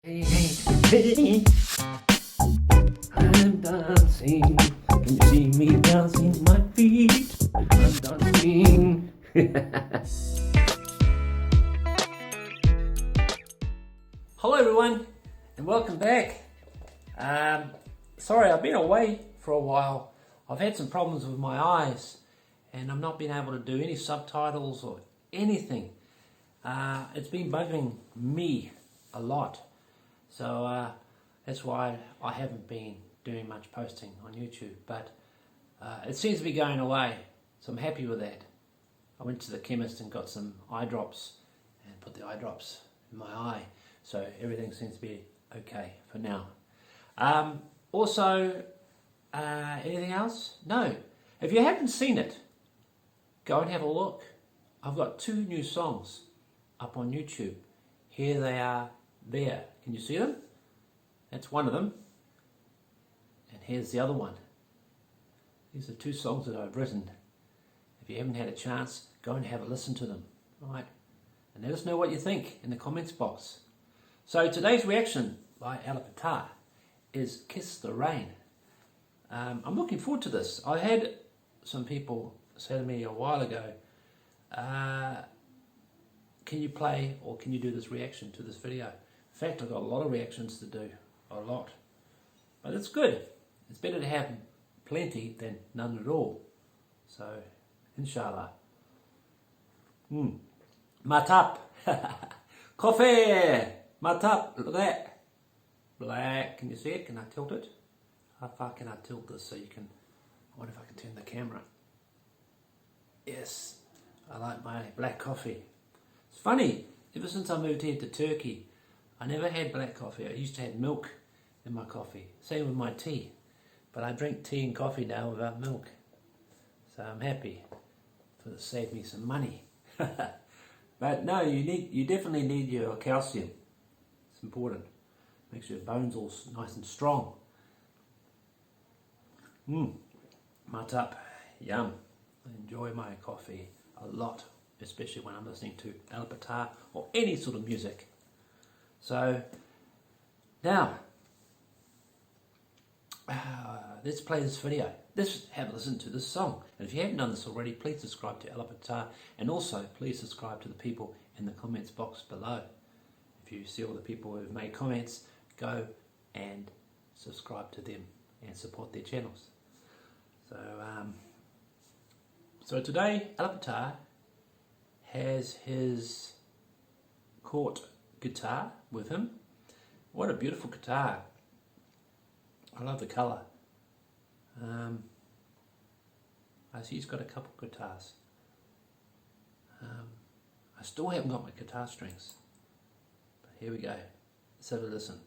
Hey, hey, hey, I'm dancing. Can you see me dancing my feet? I'm dancing. Hello everyone and welcome back. Sorry, I've been away for a while. I've had some problems with my eyes and I've not been able to do any subtitles or anything. It's been bugging me a lot. So that's why I haven't been doing much posting on YouTube, but it seems to be going away, so I'm happy with that. I went to the chemist and got some eye drops and put the eye drops in my eye, so everything seems to be okay for now. Also, anything else? No. If you haven't seen it, go and have a look. I've got 2 new songs up on YouTube. Here they are there. Can you see them? That's one of them. And here's the other one. These are 2 songs that I've written. If you haven't had a chance, go and have a listen to them. Right? And let us know what you think in the comments box. So today's reaction by Alip Ba Ta is Kiss the Rain. I'm looking forward to this. I had some people say to me a while ago, can you play or can you do this reaction to this video? In fact, I've got a lot of reactions to do, a lot. But it's good. It's better to have plenty than none at all. So, inshallah. Matap. Coffee. Matap. Look at that. Black. Can you see it? Can I tilt it? How far can I tilt this so you can... I wonder if I can turn the camera. Yes. I like my black coffee. It's funny. Ever since I moved here to Turkey, I never had black coffee. I used to have milk in my coffee. Same with my tea. But I drink tea and coffee now without milk. So I'm happy. For it saved me some money. But no, you definitely need your calcium. It's important. Makes your bones all nice and strong. Matap. Yum. I enjoy my coffee a lot. Especially when I'm listening to Alip Ba Ta or any sort of music. So, now, let's play this video. Let's have a listen to this song. And if you haven't done this already, please subscribe to Alip Ba Ta. And also, please subscribe to the people in the comments box below. If you see all the people who have made comments, go and subscribe to them and support their channels. So today, Alip Ba Ta has his court guitar with him. What a beautiful guitar. I love the colour. I see he's got a couple guitars. I still haven't got my guitar strings. But here we go. Let's have a listen.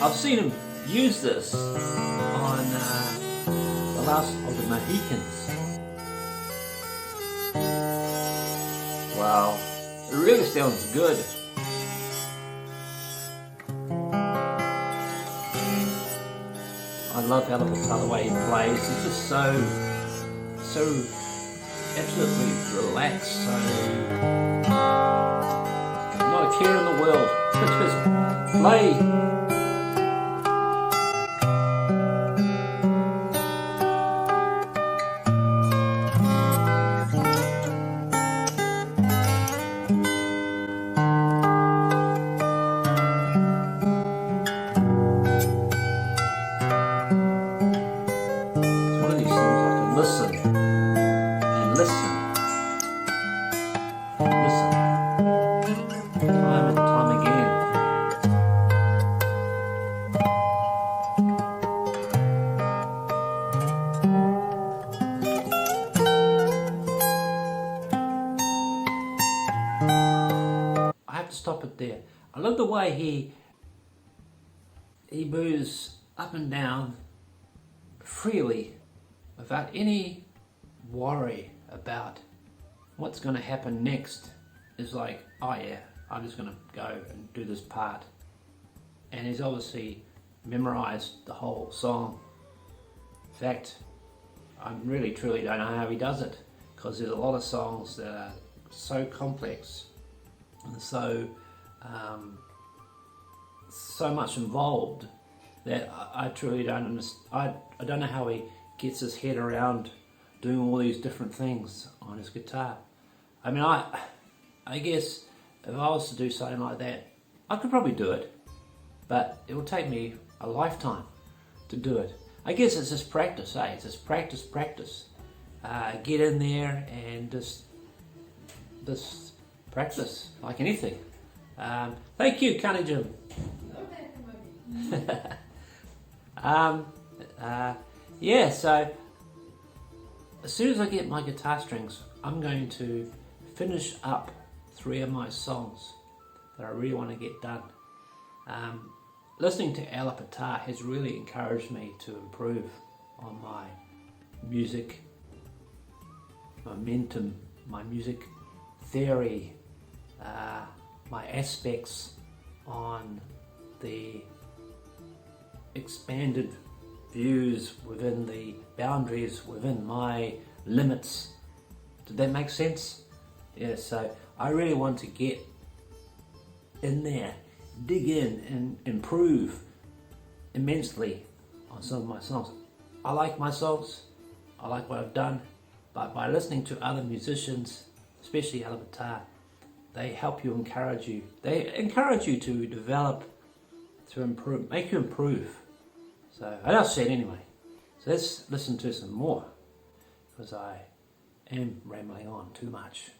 I've seen him use this on The Last of the Mohicans. Wow, it really sounds good. I love Alip Ba Ta, the way he plays. He's just so absolutely relaxed, so not a care in the world. Just play. Listen and listen. Listen. Time and time again. stop it there. I love the way he moves up and down freely without any worry about what's going to happen next. It's like, oh yeah, I'm just going to go and do this part. And he's obviously memorized the whole song. In fact, I really truly don't know how he does it, because there's a lot of songs that are so complex and so much involved that I truly don't understand. I don't know how he gets his head around doing all these different things on his guitar. I mean, I guess if I was to do something like that, I could probably do it, but it would take me a lifetime to do it. I guess it's just practice, eh? It's just practice. Get in there and just practice like anything. Thank you, Cunny Jim. Yeah, so as soon as I get my guitar strings, I'm going to finish up 3 of my songs that I really want to get done. Listening to Alip Ba Ta has really encouraged me to improve on my music momentum, my music theory, my aspects on the expanded views within the boundaries, within my limits. Did that make sense? Yeah, so I really want to get in there, dig in and improve immensely on some of my songs. I like my songs, I like what I've done, but by listening to other musicians, especially Alip Ba Ta, they help you, they encourage you to develop, to improve, make you improve. So enough said anyway. So let's listen to some more, because I am rambling on too much.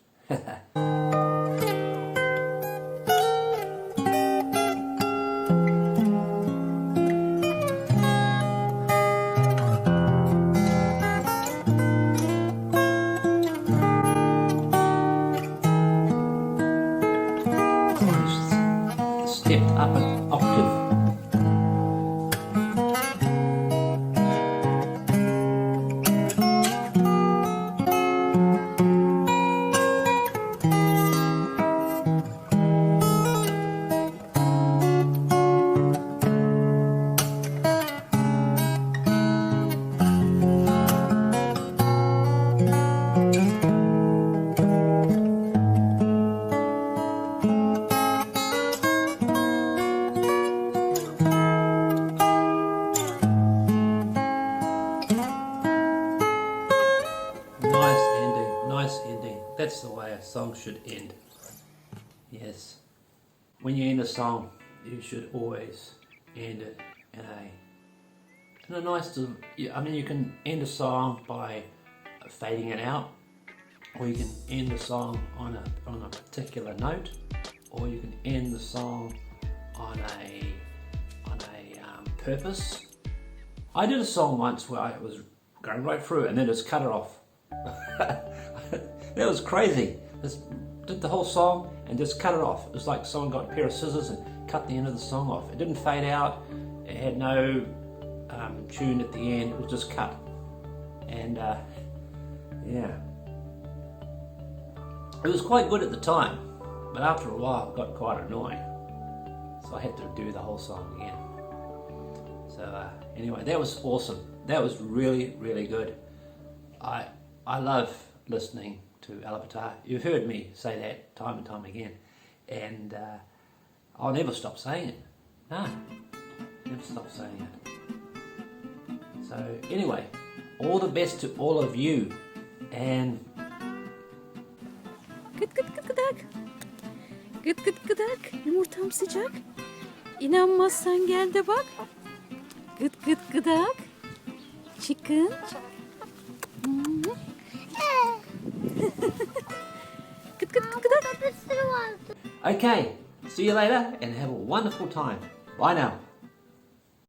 Stepped up an octave. Nice ending. That's the way a song should end. Yes. When you end a song, you should always end it in a nice. I mean, you can end a song by fading it out, or you can end a song on a particular note, or you can end the song on a purpose. I did a song once where I was going right through and then just cut it off. That was crazy. Just did the whole song and just cut it off. It was like someone got a pair of scissors and cut the end of the song off. It didn't fade out. It had no tune at the end. It was just cut. And yeah, it was quite good at the time, but after a while it got quite annoying. So I had to do the whole song again. So anyway, that was awesome. That was really, really good. I love listening to Alip Ba Ta. You've heard me say that time and time again, and I'll never stop saying it. No, never stop saying it. So anyway, all the best to all of you, and Gıt gıt gıt gıdak. Gıt gıt gıdak. Yumurtam sıcak. İnanmazsan gel de bak. Gıt gıt gıdak. Chicken. Gıt gıt gıdak. okay, see you later and have a wonderful time. Bye now.